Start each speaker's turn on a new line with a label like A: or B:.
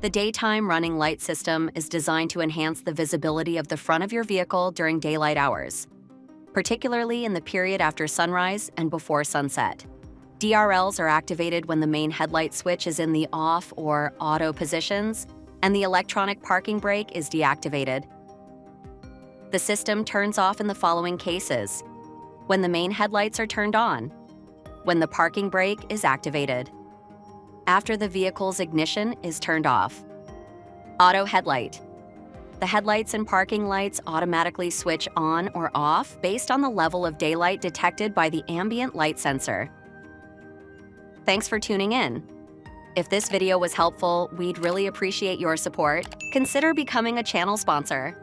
A: The daytime running light system is designed to enhance the visibility of the front of your vehicle during daylight hours, particularly in the period after sunrise and before sunset. DRLs are activated when the main headlight switch is in the off or auto positions, and the electronic parking brake is deactivated. The system turns off in the following cases: when the main headlights are turned on, when the parking brake is activated, after the vehicle's ignition is turned off. Auto headlight. The headlights and parking lights automatically switch on or off based on the level of daylight detected by the ambient light sensor. Thanks for tuning in. If this video was helpful, we'd really appreciate your support. Consider becoming a channel sponsor.